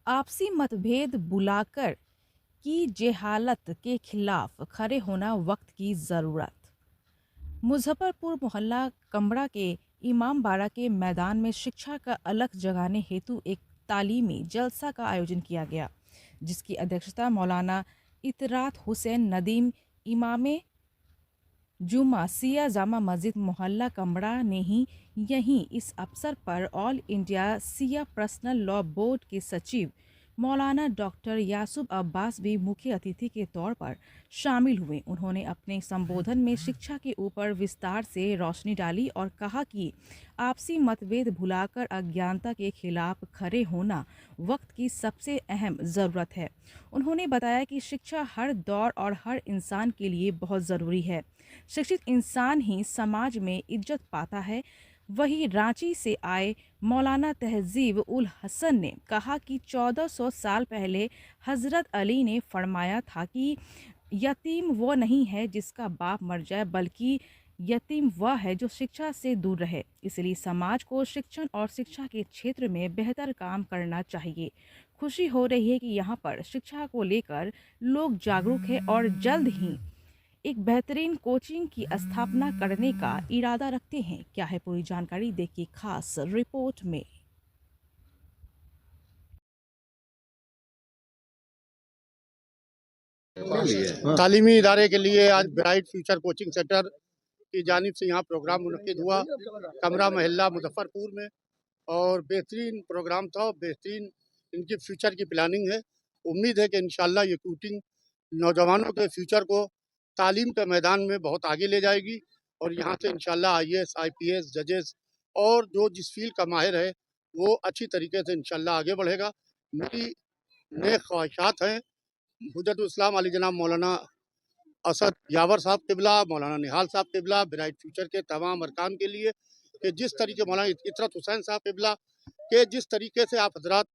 आपसी मतभेद बुलाकर की जेहालत के खिलाफ खड़े होना वक्त की ज़रूरत। मुजफ्फरपुर मोहल्ला कमरा के इमामबाड़ा के मैदान में शिक्षा का अलख जगाने हेतु एक तालीमी जलसा का आयोजन किया गया, जिसकी अध्यक्षता मौलाना इतरात हुसैन नदीम इमामे जुमा सिया जामा मस्जिद मोहल्ला कमरा ने ही यहीं इस अवसर पर all India Siya personal law board के सचिव मौलाना डॉक्टर यासुब अब्बास भी मुख्य अतिथि के तौर पर शामिल हुए। उन्होंने अपने संबोधन में शिक्षा के ऊपर विस्तार से रोशनी डाली और कहा कि आपसी मतभेद भुलाकर अज्ञानता के खिलाफ खड़े होना वक्त की सबसे अहम ज़रूरत है। उन्होंने बताया कि शिक्षा हर दौर और हर इंसान के लिए बहुत ज़रूरी है। शिक्षित इंसान ही समाज में इज्जत पाता है। वहीं रांची से आए मौलाना तहजीब उल हसन ने कहा कि 1400 साल पहले हजरत अली ने फरमाया था कि यतीम वो नहीं है जिसका बाप मर जाए, बल्कि यतीम वह है जो शिक्षा से दूर रहे। इसलिए समाज को शिक्षण और शिक्षा के क्षेत्र में बेहतर काम करना चाहिए। खुशी हो रही है कि यहाँ पर शिक्षा को लेकर लोग जागरूक हैं और जल्द ही एक बेहतरीन कोचिंग की स्थापना करने का इरादा रखते हैं। क्या है पूरी जानकारी, देखिए खास रिपोर्ट में। तालीमी इदारे के लिए आज ब्राइट फ्यूचर कोचिंग सेंटर की जानिब से यहाँ प्रोग्राम मुनक्किद हुआ कमरा महल्ला मुजफ्फरपुर में। और बेहतरीन प्रोग्राम था, बेहतरीन इनकी फ्यूचर की प्लानिंग है। उम्मीद है कि इंशाल्लाह ये कोचिंग नौजवानों के फ्यूचर को तालीम के मैदान में बहुत आगे ले जाएगी और यहाँ से इंशाल्लाह आईएएस, आईपीएस, जजेस और जो जिस फील्ड का माहिर है वो अच्छी तरीके से इंशाल्लाह आगे बढ़ेगा। मेरी नेक ख्वाहिशात हैं हुज्जतुल इस्लाम अली जनाब मौलाना असद यावर साहब किबला, मौलाना निहाल साहब किबला, ब्राइट फ्यूचर के तमाम अरकान के लिए कि जिस तरीके मौलाना इतरत हुसैन साहब किबला के जिस तरीके से आप हजरात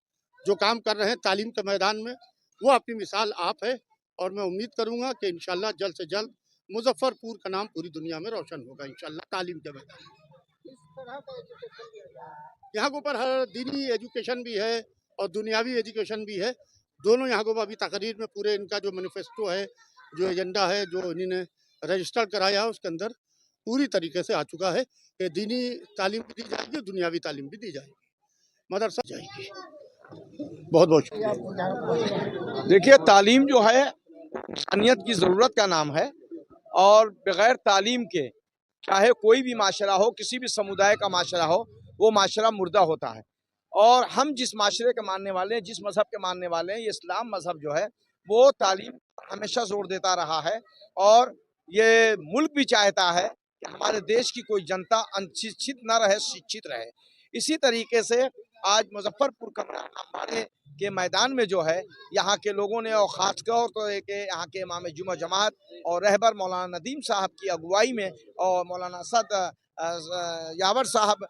जो काम कर रहे हैं तालीम के मैदान में, वो अपनी मिसाल आप है। और मैं उम्मीद करूँगा कि इंशाल्लाह जल्द से जल्द मुजफ्फरपुर का नाम पूरी दुनिया में रोशन होगा इंशाल्लाह तालीम के मैदान में। यहाँ के ऊपर हर दीनी एजुकेशन भी है और दुनियावी एजुकेशन भी है, दोनों यहाँ को अभी तकरीर में पूरे इनका जो मैनिफेस्टो है, जो एजेंडा है, जो इन्होंने रजिस्टर कराया है, उसके अंदर पूरी तरीके से आ चुका है कि दीनी तालीम भी दी जाएगी, दुनियावी तालीम भी दी जाएगी, मदरसा जाएगी। बहुत बहुत शुक्रिया। देखिए, तालीम जो है इंसानियत की ज़रूरत का नाम है और बगैर तालीम के चाहे कोई भी माशरा हो, किसी भी समुदाय का माशरा हो, वो माशरा मुर्दा होता है। और हम जिस माशरे के मानने वाले हैं, जिस मज़हब के मानने वाले हैं, ये इस्लाम मज़हब जो है वो तालीम पर हमेशा ज़ोर देता रहा है और ये मुल्क भी चाहता है कि हमारे देश की कोई जनता अनशिक्षित न रहे, शिक्षित रहे। इसी तरीके से आज मुजफ्फरपुर कमरा हमारे के मैदान में जो है यहाँ के लोगों ने और ख़ास तौर पर के यहाँ के इमाम जुमा जमात और रहबर मौलाना नदीम साहब की अगुवाई में और मौलाना असद यावर साहब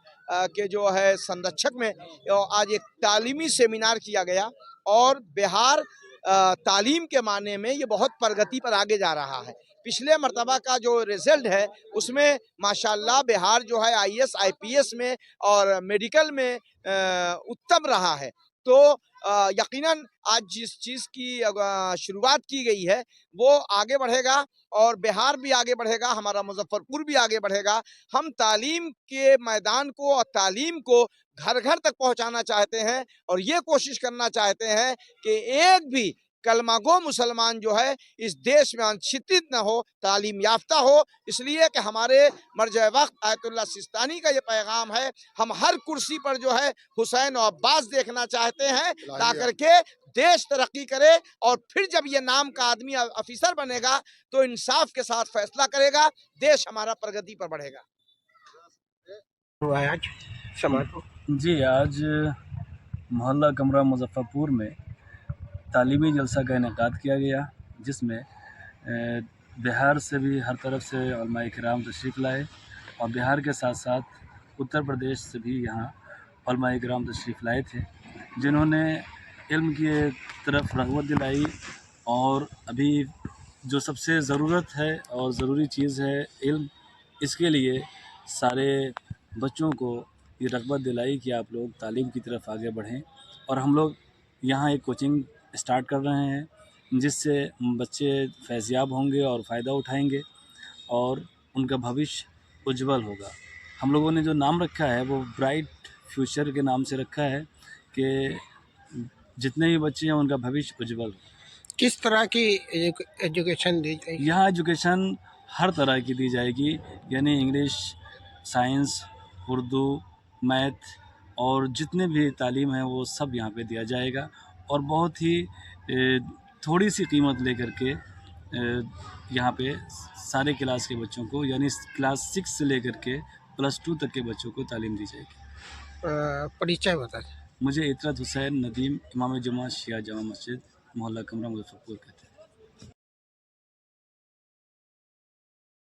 के जो है संरक्षक में आज एक तालीमी सेमिनार किया गया और बिहार तालीम के माने में ये बहुत प्रगति पर आगे जा रहा है। पिछले मर्तबा का जो रिजल्ट है उसमें माशाल्लाह बिहार जो है आईएएस, आईपीएस में और मेडिकल में उत्तम रहा है। तो यकीनन आज जिस चीज़ की शुरुआत की गई है वो आगे बढ़ेगा और बिहार भी आगे बढ़ेगा, हमारा मुजफ्फरपुर भी आगे बढ़ेगा। हम तालीम के मैदान को और तालीम को घर घर तक पहुंचाना चाहते हैं और ये कोशिश करना चाहते हैं कि एक भी कलमागो मुसलमान जो है इस देश में अनशिक्षित न हो, तालीम याफ्ता हो। इसलिए कि हमारे मर्ज वक्त आयतुल्लाह सिस्तानी का ये पैगाम है, हम हर कुर्सी पर जो है हुसैन और अब्बास देखना चाहते हैं ताकर के देश तरक्की करे और फिर जब ये नाम का आदमी ऑफिसर बनेगा तो इंसाफ के साथ फैसला करेगा, देश हमारा प्रगति पर बढ़ेगा। जी, आज मोहल्ला कमरा मुजफ्फरपुर में तालीमी जलसा का इनेकाद किया गया, जिसमें बिहार से भी हर तरफ से उलमाए किराम तशरीफ़ लाए और बिहार के साथ साथ उत्तर प्रदेश से भी यहाँ उलमाए किराम तशरीफ़ लाए थे, जिन्होंने इल्म की तरफ रग़बत दिलाई। और अभी जो सबसे ज़रूरत है और ज़रूरी चीज़ है इल्म, इसके लिए सारे बच्चों को ये रग़बत दिलाई कि आप लोग तालीम की तरफ आगे बढ़ें और हम लोग यहाँ एक कोचिंग स्टार्ट कर रहे हैं जिससे बच्चे फैज़याब होंगे और फ़ायदा उठाएंगे और उनका भविष्य उज्जवल होगा। हम लोगों ने जो नाम रखा है वो ब्राइट फ्यूचर के नाम से रखा है कि जितने भी बच्चे हैं उनका भविष्य उज्जवल हो। किस तरह की एजुकेशन दी जाएगी? यहाँ एजुकेशन हर तरह की दी जाएगी, यानी इंग्लिश, साइंस, उर्दू, मैथ और जितने भी तालीम है वो सब यहाँ पे दिया जाएगा और बहुत ही थोड़ी सी कीमत लेकर के यहाँ पे सारे क्लास के बच्चों को, यानी क्लास 6 से लेकर के +2 तक के बच्चों को तालीम दी जाएगी। परिचय बता दें। मुझे इतरत हुसैन नदीम, इमाम जुमा शिया जामा मस्जिद, मोहल्ला कमरा, मुजफ्फरपुर कहते हैं।